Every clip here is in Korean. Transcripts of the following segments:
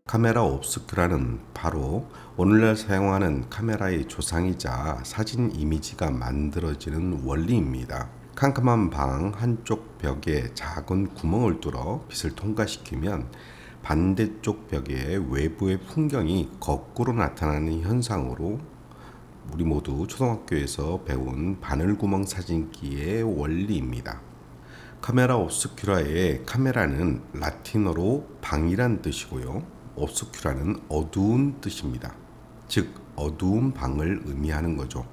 카메라 옵스큐라는 바로 오늘날 사용하는 카메라의 조상이자 사진 이미지가 만들어지는 원리입니다. 캄캄한 방 한쪽 벽에 작은 구멍을 뚫어 빛을 통과시키면 반대쪽 벽에 외부의 풍경이 거꾸로 나타나는 현상으로 우리 모두 초등학교에서 배운 바늘구멍 사진기의 원리입니다. 카메라 옵스큐라의 카메라는 라틴어로 방이란 뜻이고요. 옵스큐라는 어두운 뜻입니다. 즉 어두운 방을 의미하는 거죠.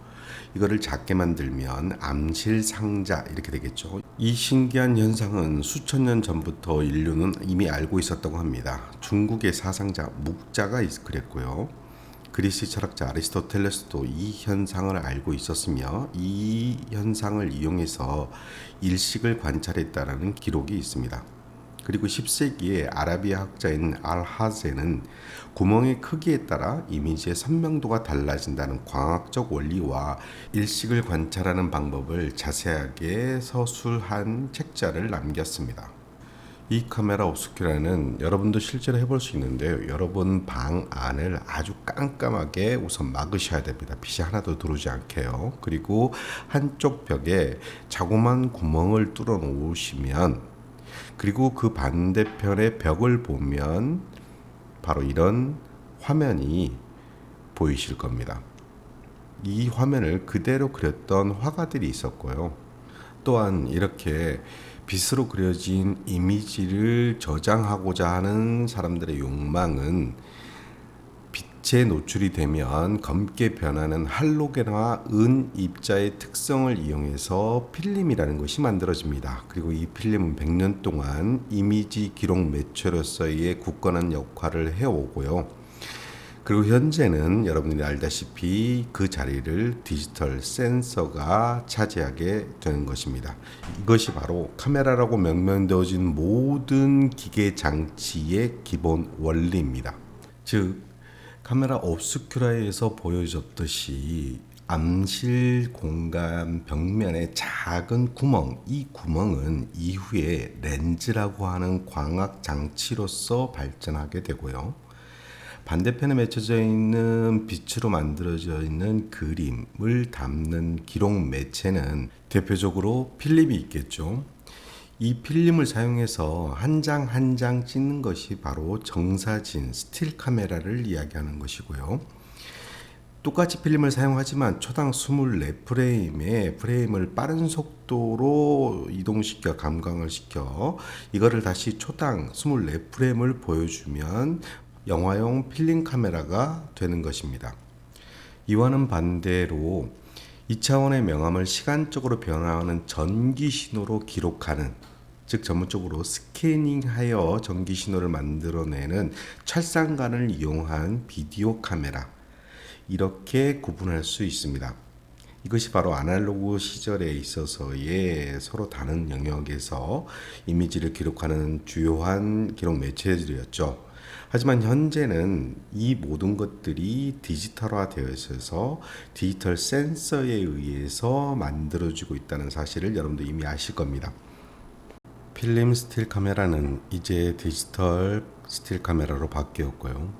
이거를 작게 만들면 암실상자 이렇게 되겠죠. 이 신기한 현상은 수천 년 전부터 인류는 이미 알고 있었다고 합니다. 중국의 사상자 묵자가 그랬고요. 그리스 철학자 아리스토텔레스도 이 현상을 알고 있었으며 이 현상을 이용해서 일식을 관찰했다는 기록이 있습니다. 그리고 10세기에 아라비아 학자인 알하제는 구멍의 크기에 따라 이미지의 선명도가 달라진다는 광학적 원리와 일식을 관찰하는 방법을 자세하게 서술한 책자를 남겼습니다. 이 카메라 옵스큐라는 여러분도 실제로 해볼 수 있는데요. 여러분 방 안을 아주 깜깜하게 우선 막으셔야 됩니다. 빛이 하나도 들어오지 않게요. 그리고 한쪽 벽에 자그마한 구멍을 뚫어 놓으시면, 그리고 그 반대편의 벽을 보면 바로 이런 화면이 보이실 겁니다. 이 화면을 그대로 그렸던 화가들이 있었고요. 또한 이렇게 빛으로 그려진 이미지를 저장하고자 하는 사람들의 욕망은 빛에 노출이 되면 검게 변하는 할로겐화 은 입자의 특성을 이용해서 필름이라는 것이 만들어집니다. 그리고 이 필름은 100년 동안 이미지 기록 매체로서의 굳건한 역할을 해오고요. 그리고 현재는 여러분들이 알다시피 그 자리를 디지털 센서가 차지하게 되는 것입니다. 이것이 바로 카메라라고 명명되어진 모든 기계 장치의 기본 원리입니다. 즉 카메라 옵스큐라에서 보여줬듯이 암실 공간 벽면에 작은 구멍, 이 구멍은 이후에 렌즈라고 하는 광학 장치로서 발전하게 되고요. 반대편에 맺혀져 있는 빛으로 만들어져 있는 그림을 담는 기록 매체는 대표적으로 필름이 있겠죠. 이 필름을 사용해서 한 장 한 장 찍는 것이 바로 정사진 스틸 카메라를 이야기하는 것이고요. 똑같이 필름을 사용하지만 초당 24프레임의 프레임을 빠른 속도로 이동시켜 감광을 시켜 이거를 다시 초당 24프레임을 보여주면 영화용 필름 카메라가 되는 것입니다. 이와는 반대로 2차원의 명암을 시간적으로 변화하는 전기 신호로 기록하는, 즉 전문적으로 스캐닝하여 전기 신호를 만들어내는 찰상관을 이용한 비디오 카메라, 이렇게 구분할 수 있습니다. 이것이 바로 아날로그 시절에 있어서의 서로 다른 영역에서 이미지를 기록하는 주요한 기록 매체들이었죠. 하지만 현재는 이 모든 것들이 디지털화 되어 있어서 디지털 센서에 의해서 만들어지고 있다는 사실을 여러분도 이미 아실 겁니다. 필름 스틸 카메라는 이제 디지털 스틸 카메라로 바뀌었고요.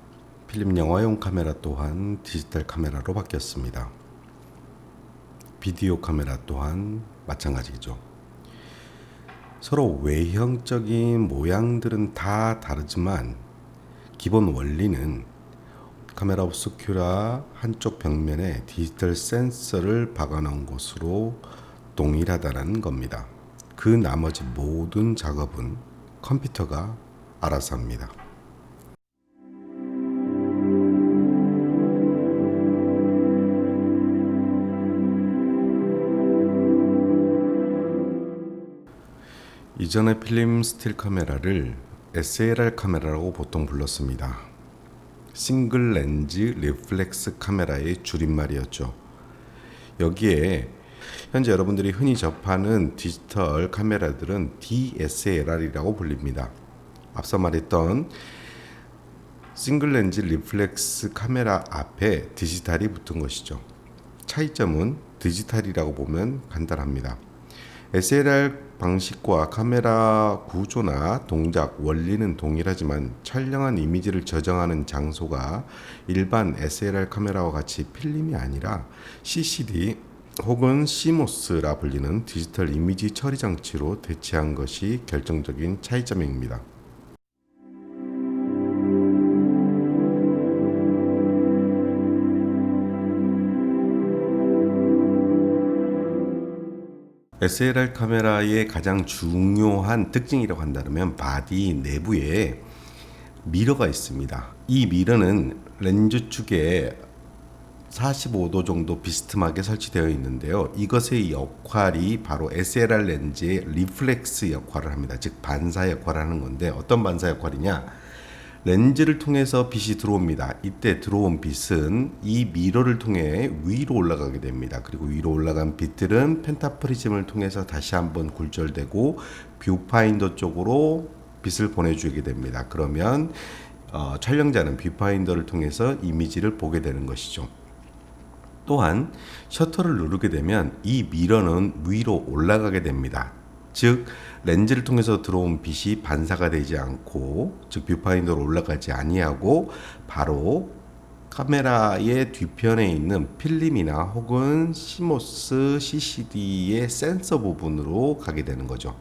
필름 영화용 카메라 또한 디지털 카메라로 바뀌었습니다. 비디오 카메라 또한 마찬가지죠. 서로 외형적인 모양들은 다 다르지만 기본 원리는 카메라 옵스큐라 한쪽 벽면에 디지털 센서를 박아놓은 것으로 동일하다는 겁니다. 그 나머지 모든 작업은 컴퓨터가 알아서 합니다. 이전의 필름 스틸 카메라를 SLR 카메라라고 보통 불렀습니다. 싱글 렌즈 리플렉스 카메라의 줄임말이었죠. 여기에 현재 여러분들이 흔히 접하는 디지털 카메라들은 DSLR이라고 불립니다. 앞서 말했던 싱글 렌즈 리플렉스 카메라 앞에 디지털이 붙은 것이죠. 차이점은 디지털이라고 보면 간단합니다. SLR 방식과 카메라 구조나 동작, 원리는 동일하지만 촬영한 이미지를 저장하는 장소가 일반 SLR 카메라와 같이 필름이 아니라 CCD 혹은 CMOS라 불리는 디지털 이미지 처리 장치로 대체한 것이 결정적인 차이점입니다. SLR 카메라의 가장 중요한 특징이라고 한다면 바디 내부에 미러가 있습니다. 이 미러는 렌즈 축에 45도 정도 비스듬하게 설치되어 있는데요. 이것의 역할이 바로 SLR 렌즈의 리플렉스 역할을 합니다. 즉 반사 역할을 하는 건데, 어떤 반사 역할이냐? 렌즈를 통해서 빛이 들어옵니다. 이때 들어온 빛은 이 미러를 통해 위로 올라가게 됩니다. 그리고 위로 올라간 빛들은 펜타프리즘을 통해서 다시 한번 굴절되고 뷰파인더 쪽으로 빛을 보내주게 됩니다. 그러면 촬영자는 뷰파인더를 통해서 이미지를 보게 되는 것이죠. 또한 셔터를 누르게 되면 이 미러는 위로 올라가게 됩니다. 즉 렌즈를 통해서 들어온 빛이 반사가 되지 않고, 즉 뷰파인더로 올라가지 아니하고 바로 카메라의 뒤편에 있는 필름이나 혹은 CMOS, CCD의 센서 부분으로 가게 되는 거죠.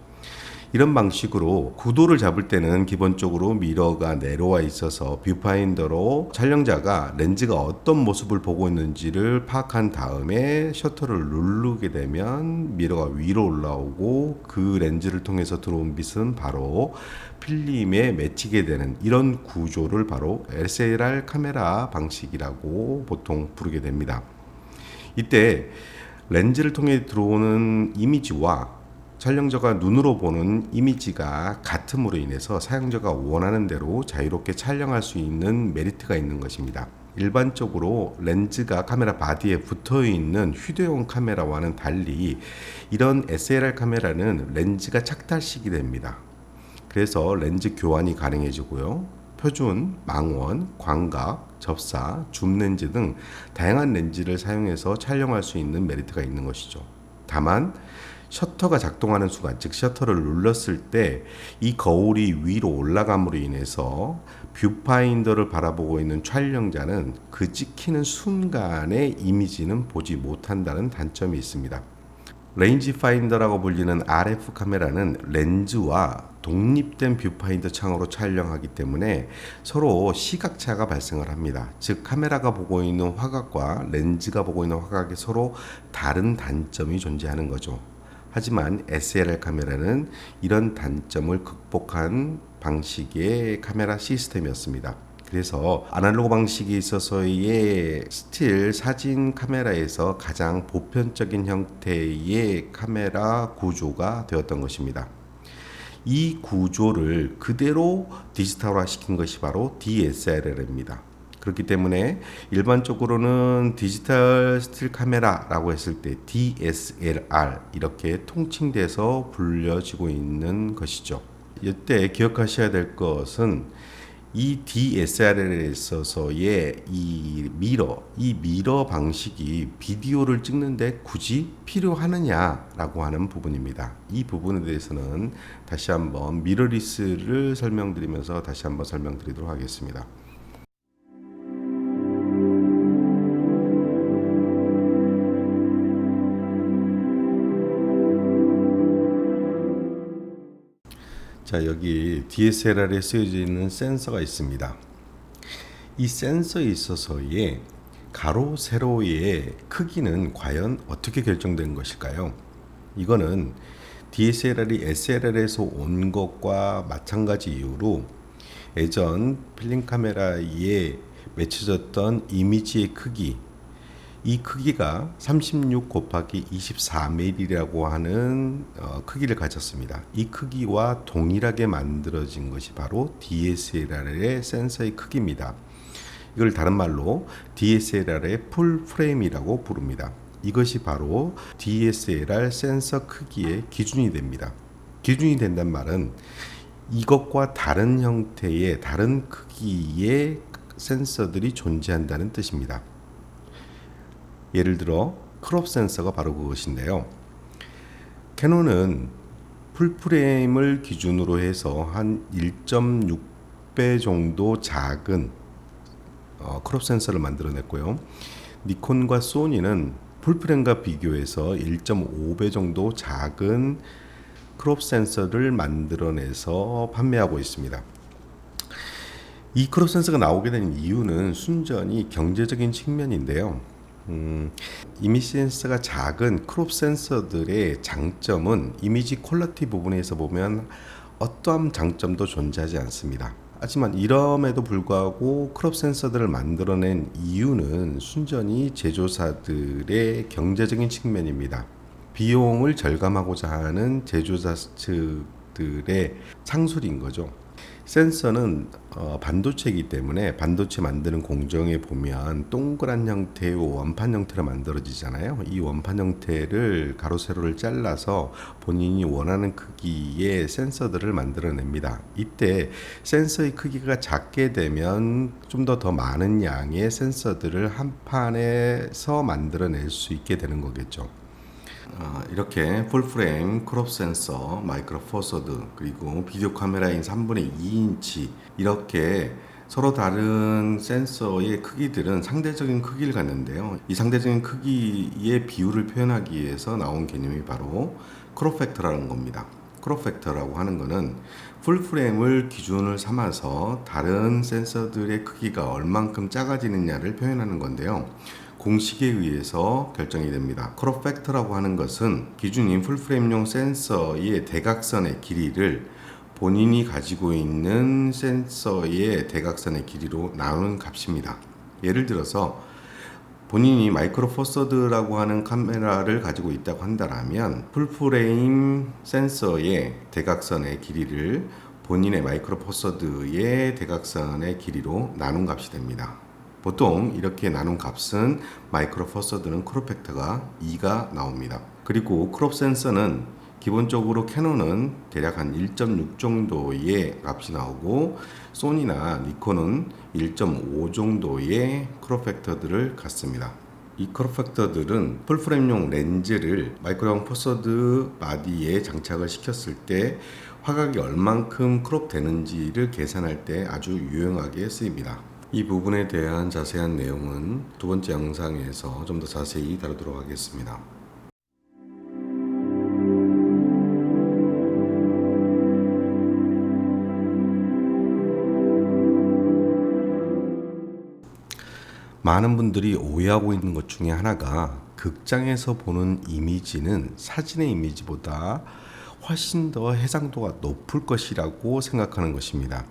이런 방식으로 구도를 잡을 때는 기본적으로 미러가 내려와 있어서 뷰파인더로 촬영자가 렌즈가 어떤 모습을 보고 있는지를 파악한 다음에 셔터를 누르게 되면 미러가 위로 올라오고 그 렌즈를 통해서 들어온 빛은 바로 필름에 맺히게 되는 이런 구조를 바로 SLR 카메라 방식이라고 보통 부르게 됩니다. 이때 렌즈를 통해 들어오는 이미지와 촬영자가 눈으로 보는 이미지가 같음으로 인해서 사용자가 원하는 대로 자유롭게 촬영할 수 있는 메리트가 있는 것입니다. 일반적으로 렌즈가 카메라 바디에 붙어 있는 휴대용 카메라와는 달리 이런 SLR 카메라는 렌즈가 착탈식이 됩니다. 그래서 렌즈 교환이 가능해지고요. 표준, 망원, 광각, 접사, 줌 렌즈 등 다양한 렌즈를 사용해서 촬영할 수 있는 메리트가 있는 것이죠. 다만 셔터가 작동하는 순간, 즉 셔터를 눌렀을 때 이 거울이 위로 올라감으로 인해서 뷰파인더를 바라보고 있는 촬영자는 그 찍히는 순간의 이미지는 보지 못한다는 단점이 있습니다. 레인지 파인더라고 불리는 RF 카메라는 렌즈와 독립된 뷰파인더 창으로 촬영하기 때문에 서로 시각차가 발생을 합니다. 즉 카메라가 보고 있는 화각과 렌즈가 보고 있는 화각에 서로 다른 단점이 존재하는 거죠. 하지만 SLR 카메라는 이런 단점을 극복한 방식의 카메라 시스템이었습니다. 그래서 아날로그 방식에 있어서의 스틸 사진 카메라에서 가장 보편적인 형태의 카메라 구조가 되었던 것입니다. 이 구조를 그대로 디지털화 시킨 것이 바로 DSLR입니다. 그렇기 때문에 일반적으로는 디지털 스틸 카메라라고 했을 때 DSLR 이렇게 통칭돼서 불려지고 있는 것이죠. 이때 기억하셔야 될 것은 이 DSLR에 있어서의 이 미러 방식이 비디오를 찍는데 굳이 필요하느냐라고 하는 부분입니다. 이 부분에 대해서는 다시 한번 미러리스를 설명드리면서 다시 한번 설명드리도록 하겠습니다. 자, 여기 DSLR에 쓰여져 있는 센서가 있습니다. 이 센서에 있어서의 가로, 세로의 크기는 과연 어떻게 결정된 것일까요? 이거는 DSLR이 SLR에서 온 것과 마찬가지 이유로 예전 필름 카메라에 맺혀졌던 이미지의 크기, 이 크기가 36 곱하기 24mm라고 하는 크기를 가졌습니다. 이 크기와 동일하게 만들어진 것이 바로 DSLR의 센서의 크기입니다. 이걸 다른 말로 DSLR의 풀 프레임이라고 부릅니다. 이것이 바로 DSLR 센서 크기의 기준이 됩니다. 기준이 된다는 말은 이것과 다른 형태의 다른 크기의 센서들이 존재한다는 뜻입니다. 예를 들어 크롭 센서가 바로 그것인데요. 캐논은 풀프레임을 기준으로 해서 한 1.6배 정도 작은 크롭 센서를 만들어냈고요. 니콘과 소니는 풀프레임과 비교해서 1.5배 정도 작은 크롭 센서를 만들어내서 판매하고 있습니다. 이 크롭 센서가 나오게 된 이유는 순전히 경제적인 측면인데요. 이미지 센서가 작은 크롭 센서들의 장점은 이미지 퀄리티 부분에서 보면 어떠한 장점도 존재하지 않습니다. 하지만 이럼에도 불구하고 크롭 센서들을 만들어낸 이유는 순전히 제조사들의 경제적인 측면입니다. 비용을 절감하고자 하는 제조사 측들의 창술인 거죠. 센서는 반도체이기 때문에 반도체 만드는 공정에 보면 동그란 형태의 원판 형태로 만들어지잖아요. 이 원판 형태를 가로 세로를 잘라서 본인이 원하는 크기의 센서들을 만들어냅니다. 이때 센서의 크기가 작게 되면 좀 더 많은 양의 센서들을 한 판에서 만들어낼 수 있게 되는 거겠죠. 이렇게 풀프레임, 크롭 센서, 마이크로 포 서드, 그리고 비디오 카메라인 3분의 2인치 이렇게 서로 다른 센서의 크기들은 상대적인 크기를 갖는데요. 이 상대적인 크기의 비율을 표현하기 위해서 나온 개념이 바로 크롭 팩터라는 겁니다. 크롭 팩터라고 하는 것은 풀프레임을 기준을 삼아서 다른 센서들의 크기가 얼만큼 작아지느냐를 표현하는 건데요. 공식에 의해서 결정이 됩니다. 크롭 팩터라고 하는 것은 기준인 풀프레임용 센서의 대각선의 길이를 본인이 가지고 있는 센서의 대각선의 길이로 나누는 값입니다. 예를 들어서 본인이 마이크로 포 서드라고 하는 카메라를 가지고 있다고 한다면 풀프레임 센서의 대각선의 길이를 본인의 마이크로 포 서드의 대각선의 길이로 나눈 값이 됩니다. 보통 이렇게 나눈 값은 마이크로 포 서드는 크롭 팩터가 2가 나옵니다. 그리고 크롭 센서는 기본적으로 캐논은 대략 한 1.6 정도의 값이 나오고 소니나 니콘은 1.5 정도의 크롭 팩터들을 갖습니다. 이 크롭 팩터들은 풀프레임용 렌즈를 마이크로 포 서드 바디에 장착을 시켰을 때 화각이 얼만큼 크롭 되는지를 계산할 때 아주 유용하게 쓰입니다. 이 부분에 대한 자세한 내용은 두 번째 영상에서 좀 더 자세히 다루도록 하겠습니다. 많은 분들이 오해하고 있는 것 중에 하나가 극장에서 보는 이미지는 사진의 이미지보다 훨씬 더 해상도가 높을 것이라고 생각하는 것입니다.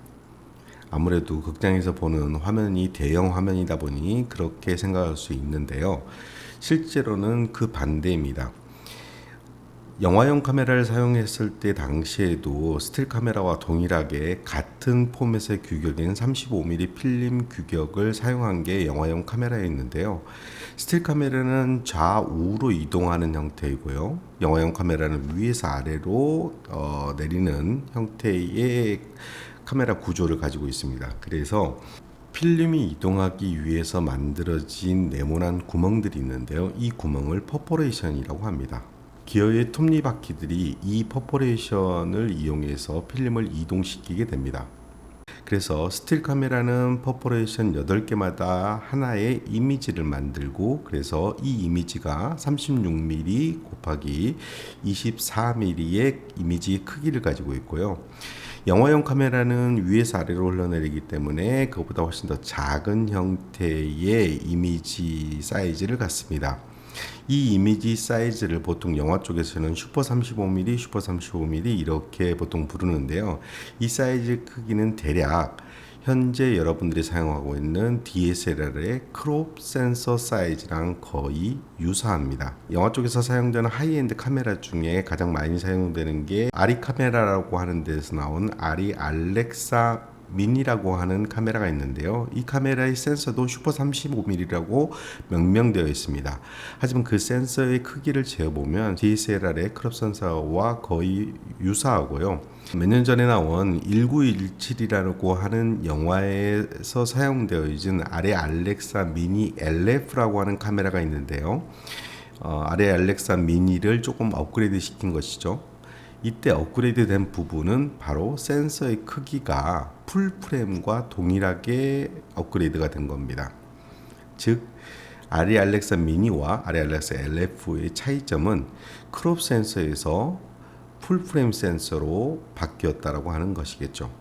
아무래도 극장에서 보는 화면이 대형 화면이다 보니 그렇게 생각할 수 있는데요. 실제로는 그 반대입니다. 영화용 카메라를 사용했을 때 당시에도 스틸 카메라와 동일하게 같은 포맷의 규격인 35mm 필름 규격을 사용한 게 영화용 카메라였는데요. 스틸 카메라는 좌우로 이동하는 형태이고요. 영화용 카메라는 위에서 아래로 내리는 형태의 카메라 구조를 가지고 있습니다. 그래서 필름이 이동하기 위해서 만들어진 네모난 구멍들이 있는데요. 이 구멍을 퍼포레이션이라고 합니다. 기어의 톱니바퀴들이 이 퍼포레이션을 이용해서 필름을 이동시키게 됩니다. 그래서 스틸 카메라는 퍼포레이션 8개마다 하나의 이미지를 만들고 그래서 이 이미지가 36mm 곱하기 24mm의 이미지 크기를 가지고 있고요. 영화용 카메라는 위에서 아래로 흘러내리기 때문에 그것보다 훨씬 더 작은 형태의 이미지 사이즈를 갖습니다. 이 이미지 사이즈를 보통 영화 쪽에서는 슈퍼 35mm, 슈퍼 35mm 이렇게 보통 부르는데요. 이 사이즈 크기는 대략 현재 여러분들이 사용하고 있는 DSLR의 크롭 센서 사이즈랑 거의 유사합니다. 영화 쪽에서 사용되는 하이엔드 카메라 중에 가장 많이 사용되는 게 아리 카메라라고 하는 데서 나온 아리 알렉사 미니라고 하는 카메라가 있는데요. 이 카메라의 센서도 슈퍼 35mm라고 명명되어 있습니다. 하지만 그 센서의 크기를 재어보면 DSLR의 크롭 센서와 거의 유사하고요. 몇 년 전에 나온 1917이라고 하는 영화에서 사용되어 있는 아레 알렉사 미니 LF라고 하는 카메라가 있는데요. 아레 알렉사 미니를 조금 업그레이드 시킨 것이죠. 이때 업그레이드 된 부분은 바로 센서의 크기가 풀프레임과 동일하게 업그레이드가 된 겁니다. 즉 아레 알렉사 미니와 아레 알렉사 LF의 차이점은 크롭 센서에서 풀프레임 센서로 바뀌었다라고 하는 것이겠죠.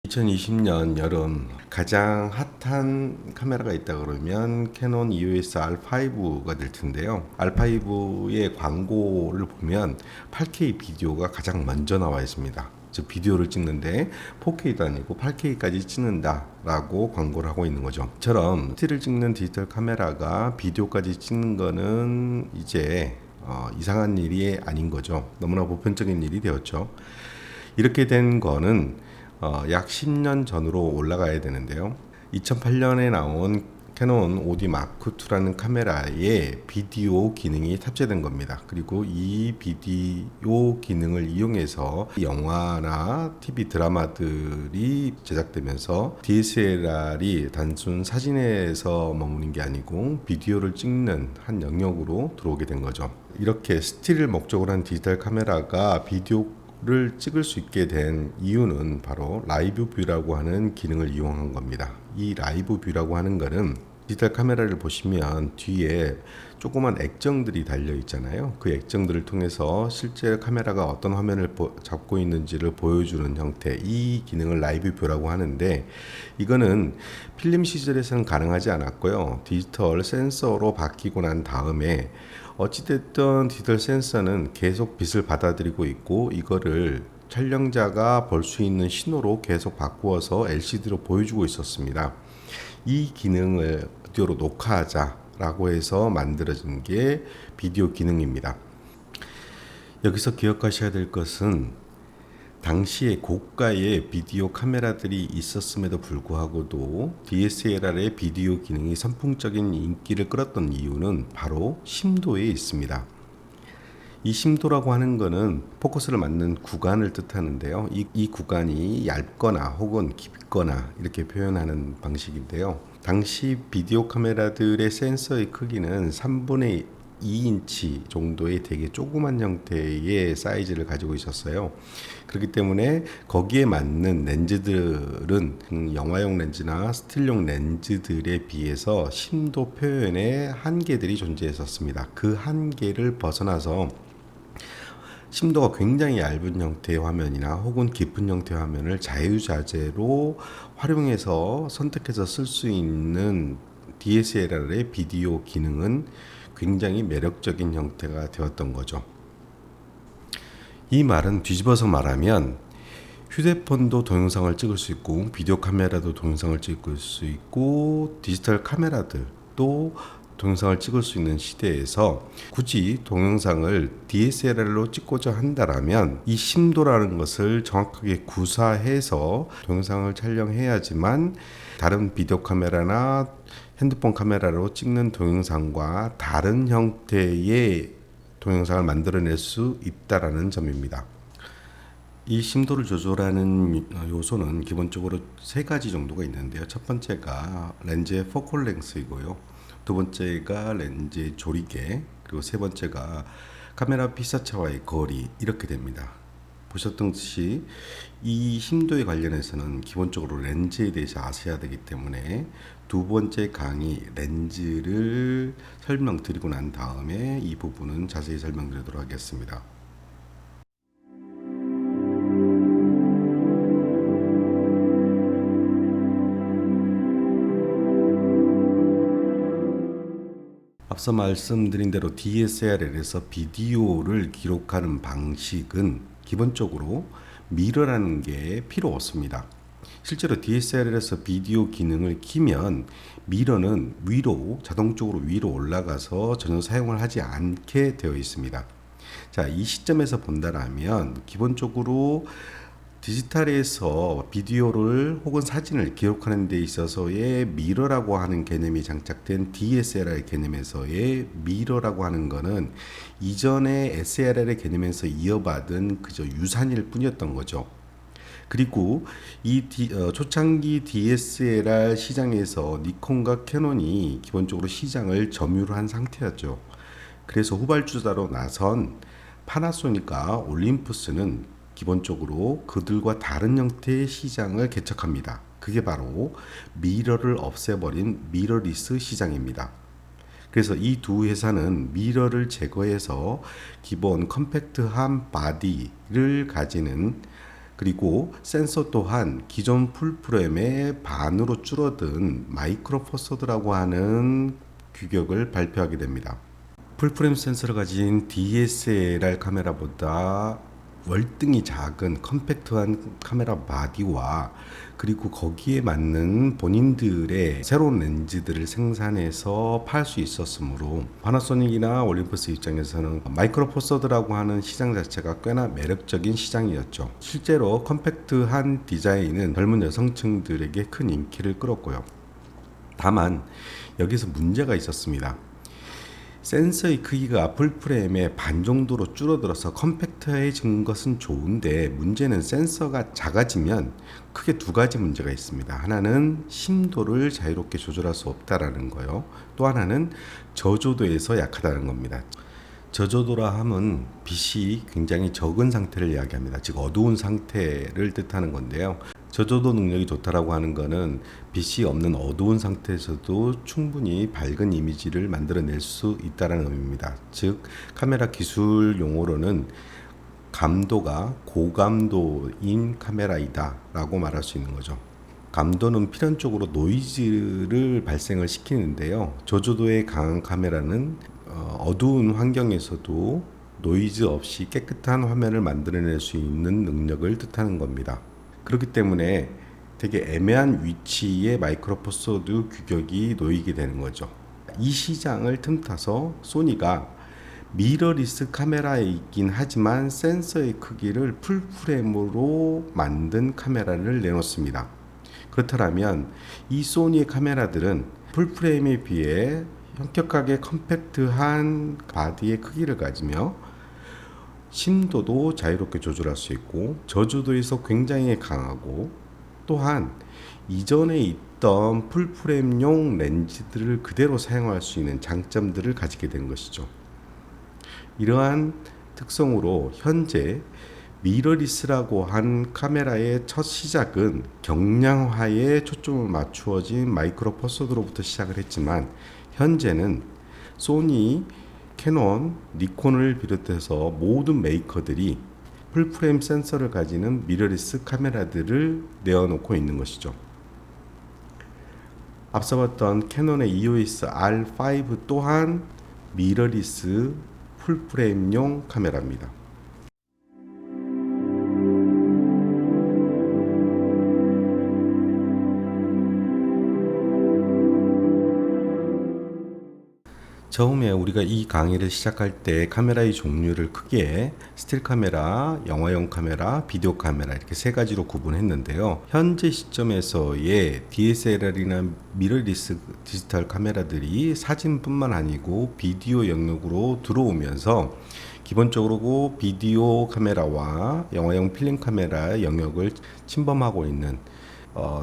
2020년 여름 가장 핫한 카메라가 있다 그러면 캐논 EOS R5가 될 텐데요. R5의 광고를 보면 8K 비디오가 가장 먼저 나와 있습니다. 즉 비디오를 찍는데 4K도 아니고 8K까지 찍는다라고 광고를 하고 있는 거죠. 처럼 스틸을 찍는 디지털 카메라가 비디오까지 찍는 거는 이제 이상한 일이 아닌 거죠. 너무나 보편적인 일이 되었죠. 이렇게 된 거는 약 10년 전으로 올라가야 되는데요. 2008년에 나온 캐논 OD 마크2라는 카메라에 비디오 기능이 탑재된 겁니다. 그리고 이 비디오 기능을 이용해서 영화나 TV 드라마들이 제작되면서 DSLR이 단순 사진에서 머무는 게 아니고 비디오를 찍는 한 영역으로 들어오게 된 거죠. 이렇게 스틸을 목적으로 한 디지털 카메라가 비디오를 찍을 수 있게 된 이유는 바로 라이브 뷰라고 하는 기능을 이용한 겁니다. 이 라이브 뷰라고 하는 거는 디지털 카메라를 보시면 뒤에 조그만 액정들이 달려 있잖아요. 그 액정들을 통해서 실제 카메라가 어떤 화면을 잡고 있는지를 보여주는 형태, 이 기능을 라이브 뷰라고 하는데, 이거는 필름 시절에서는 가능하지 않았고요. 디지털 센서로 바뀌고 난 다음에 어찌됐든 디지털 센서는 계속 빛을 받아들이고 있고, 이거를 촬영자가 볼 수 있는 신호로 계속 바꾸어서 LCD로 보여주고 있었습니다. 이 기능을 비디오로 녹화하자라고 해서 만들어진 게 비디오 기능입니다. 여기서 기억하셔야 될 것은 당시에 고가의 비디오 카메라들이 있었음에도 불구하고도 DSLR의 비디오 기능이 선풍적인 인기를 끌었던 이유는 바로 심도에 있습니다. 이 심도라고 하는 것은 포커스를 맞는 구간을 뜻하는데요. 이 구간이 얇거나 혹은 깊거나 이렇게 표현하는 방식인데요. 당시 비디오 카메라들의 센서의 크기는 3분의 2인치 정도의 되게 조그만 형태의 사이즈를 가지고 있었어요. 그렇기 때문에 거기에 맞는 렌즈들은 영화용 렌즈나 스틸용 렌즈들에 비해서 심도 표현에 한계들이 존재했었습니다. 그 한계를 벗어나서 심도가 굉장히 얇은 형태의 화면이나 혹은 깊은 형태의 화면을 자유자재로 활용해서 선택해서 쓸 수 있는 DSLR의 비디오 기능은 굉장히 매력적인 형태가 되었던 거죠. 이 말은 뒤집어서 말하면 휴대폰도 동영상을 찍을 수 있고 비디오 카메라도 동영상을 찍을 수 있고 디지털 카메라들도 동영상을 찍을 수 있는 시대에서 굳이 동영상을 DSLR로 찍고자 한다면 이 심도라는 것을 정확하게 구사해서 동영상을 촬영해야지만 다른 비디오 카메라나 핸드폰 카메라로 찍는 동영상과 다른 형태의 동영상을 만들어낼 수 있다라는 점입니다. 이 심도를 조절하는 요소는 기본적으로 세 가지 정도가 있는데요. 첫 번째가 렌즈의 포컬 랭스이고요. 두 번째가 렌즈의 조리개, 그리고 세 번째가 카메라 피사체와의 거리, 이렇게 됩니다. 보셨던 듯이 이 심도에 관련해서는 기본적으로 렌즈에 대해서 아셔야 되기 때문에 두 번째 강의 렌즈를 설명드리고 난 다음에 이 부분은 자세히 설명드리도록 하겠습니다. 앞서 말씀드린 대로 DSLR에서 비디오를 기록하는 방식은 기본적으로 미러라는 게 필요 없습니다. 실제로 DSLR에서 비디오 기능을 키면 미러는 자동적으로 위로 올라가서 전혀 사용을 하지 않게 되어 있습니다. 자, 이 시점에서 본다라면 기본적으로 디지털에서 비디오를 혹은 사진을 기록하는 데 있어서의 미러라고 하는 개념이 장착된 DSLR 개념에서의 미러라고 하는 것은 이전의 SLR 개념에서 이어받은 그저 유산일 뿐이었던 거죠. 그리고 이 초창기 DSLR 시장에서 니콘과 캐논이 기본적으로 시장을 점유를 한 상태였죠. 그래서 후발주자로 나선 파나소닉과 올림푸스는 기본적으로 그들과 다른 형태의 시장을 개척합니다. 그게 바로 미러를 없애버린 미러리스 시장입니다. 그래서 이 두 회사는 미러를 제거해서 기본 컴팩트한 바디를 가지는, 그리고 센서 또한 기존 풀프레임의 반으로 줄어든 마이크로 포서드라고 하는 규격을 발표하게 됩니다. 풀프레임 센서를 가진 DSLR 카메라보다 월등히 작은 컴팩트한 카메라 바디와 그리고 거기에 맞는 본인들의 새로운 렌즈들을 생산해서 팔 수 있었으므로 파나소닉이나 올림푸스 입장에서는 마이크로 포서드라고 하는 시장 자체가 꽤나 매력적인 시장이었죠. 실제로 컴팩트한 디자인은 젊은 여성층들에게 큰 인기를 끌었고요. 다만 여기서 문제가 있었습니다. 센서의 크기가 풀프레임의 반 정도로 줄어들어서 컴팩트해진 것은 좋은데, 문제는 센서가 작아지면 크게 두 가지 문제가 있습니다. 하나는 심도를 자유롭게 조절할 수 없다라는 거요. 또 하나는 저조도에서 약하다는 겁니다. 저조도라 함은 빛이 굉장히 적은 상태를 이야기합니다. 즉 어두운 상태를 뜻하는 건데요. 저조도 능력이 좋다라고 하는 것은 빛이 없는 어두운 상태에서도 충분히 밝은 이미지를 만들어낼 수 있다는 의미입니다. 즉 카메라 기술 용어로는 감도가 고감도인 카메라이다 라고 말할 수 있는 거죠. 감도는 필연적으로 노이즈를 발생을 시키는데요. 저조도에 강한 카메라는 어두운 환경에서도 노이즈 없이 깨끗한 화면을 만들어낼 수 있는 능력을 뜻하는 겁니다. 그렇기 때문에 되게 애매한 위치에 마이크로 포서드 규격이 놓이게 되는 거죠. 이 시장을 틈타서 소니가 미러리스 카메라에 있긴 하지만 센서의 크기를 풀프레임으로 만든 카메라를 내놓습니다. 그렇다면 이 소니의 카메라들은 풀프레임에 비해 현격하게 컴팩트한 바디의 크기를 가지며 심도도 자유롭게 조절할 수 있고 저조도에서 굉장히 강하고, 또한 이전에 있던 풀프레임용 렌즈들을 그대로 사용할 수 있는 장점들을 가지게 된 것이죠. 이러한 특성으로 현재 미러리스라고 한 카메라의 첫 시작은 경량화에 초점을 맞추어진 마이크로 포서드로부터 시작을 했지만, 현재는 소니, 캐논, 니콘을 비롯해서 모든 메이커들이 풀프레임 센서를 가지는 미러리스 카메라들을 내어놓고 있는 것이죠. 앞서 봤던 캐논의 EOS R5 또한 미러리스 풀프레임용 카메라입니다. 처음에 우리가 이 강의를 시작할 때 카메라의 종류를 크게 스틸 카메라, 영화용 카메라, 비디오 카메라 이렇게 세 가지로 구분했는데요. 현재 시점에서의 DSLR이나 미러리스 디지털 카메라들이 사진뿐만 아니고 비디오 영역으로 들어오면서 기본적으로 비디오 카메라와 영화용 필름 카메라 영역을 침범하고 있는,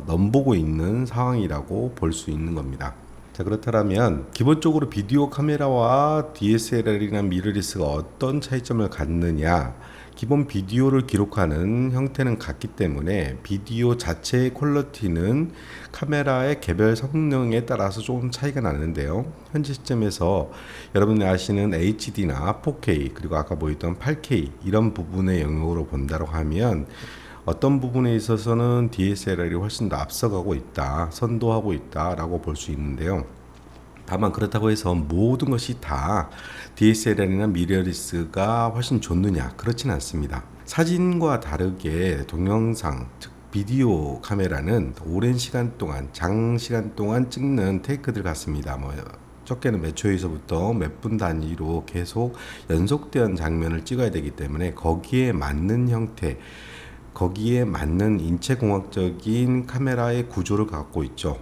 넘보고 있는 상황이라고 볼 수 있는 겁니다. 자, 그렇다면 기본적으로 비디오 카메라와 DSLR이나 미러리스가 어떤 차이점을 갖느냐, 기본 비디오를 기록하는 형태는 같기 때문에 비디오 자체의 퀄리티는 카메라의 개별 성능에 따라서 조금 차이가 나는데요. 현재 시점에서 여러분이 아시는 HD나 4K 그리고 아까 보였던 8K 이런 부분의 영역으로 본다고 하면 어떤 부분에 있어서는 DSLR이 훨씬 더 앞서가고 있다, 선도하고 있다라고 볼 수 있는데요. 다만 그렇다고 해서 모든 것이 다 DSLR이나 미러리스가 훨씬 좋느냐, 그렇진 않습니다. 사진과 다르게 동영상, 비디오 카메라는 오랜 시간 동안, 장시간 동안 찍는 테이크들 같습니다. 뭐 적게는 몇 초에서부터 몇 분 단위로 계속 연속된 장면을 찍어야 되기 때문에 거기에 맞는 형태, 거기에 맞는 인체공학적인 카메라의 구조를 갖고 있죠.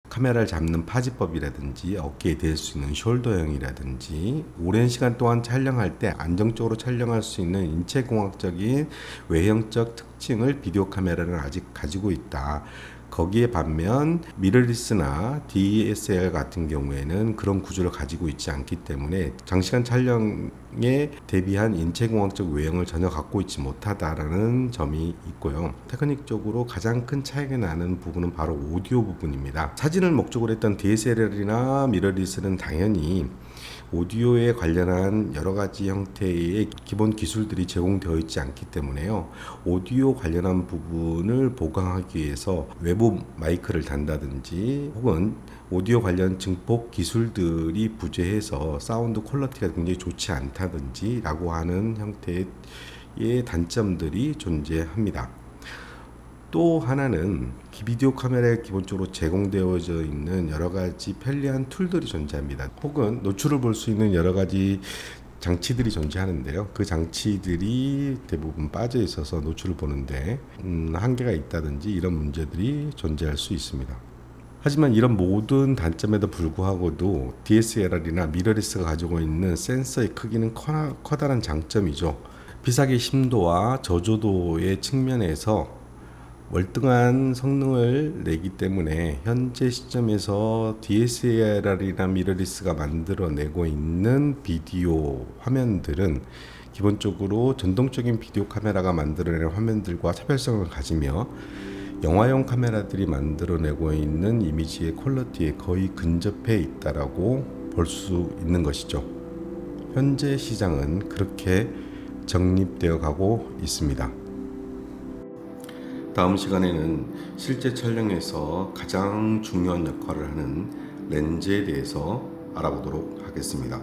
카메라를 잡는 파지법이라든지 어깨에 댈 수 있는 숄더형이라든지 오랜 시간 동안 촬영할 때 안정적으로 촬영할 수 있는 인체공학적인 외형적 특징을 비디오 카메라는 아직 가지고 있다. 거기에 반면 미러리스나 DSLR 같은 경우에는 그런 구조를 가지고 있지 않기 때문에 장시간 촬영에 대비한 인체공학적 외형을 전혀 갖고 있지 못하다라는 점이 있고요. 테크닉적으로 가장 큰 차이가 나는 부분은 바로 오디오 부분입니다. 사진을 목적으로 했던 DSLR이나 미러리스는 당연히 오디오에 관련한 여러 가지 형태의 기본 기술들이 제공되어 있지 않기 때문에요. 오디오 관련한 부분을 보강하기 위해서 외부 마이크를 단다든지 혹은 오디오 관련 증폭 기술들이 부재해서 사운드 퀄리티가 굉장히 좋지 않다든지 라고 하는 형태의 단점들이 존재합니다. 또 하나는 비디오 카메라에 기본적으로 제공되어져 있는 여러 가지 편리한 툴들이 존재합니다. 혹은 노출을 볼 수 있는 여러 가지 장치들이 존재하는데요. 그 장치들이 대부분 빠져 있어서 노출을 보는데 한계가 있다든지 이런 문제들이 존재할 수 있습니다. 하지만 이런 모든 단점에도 불구하고도 DSLR이나 미러리스가 가지고 있는 센서의 크기는 커다란 장점이죠. 피사계 심도와 저조도의 측면에서 월등한 성능을 내기 때문에 현재 시점에서 DSLR이나 미러리스가 만들어내고 있는 비디오 화면들은 기본적으로 전동적인 비디오 카메라가 만들어낸 화면들과 차별성을 가지며 영화용 카메라들이 만들어내고 있는 이미지의 퀄리티에 거의 근접해 있다라고 볼 수 있는 것이죠. 현재 시장은 그렇게 정립되어 가고 있습니다. 다음 시간에는 실제 촬영에서 가장 중요한 역할을 하는 렌즈에 대해서 알아보도록 하겠습니다.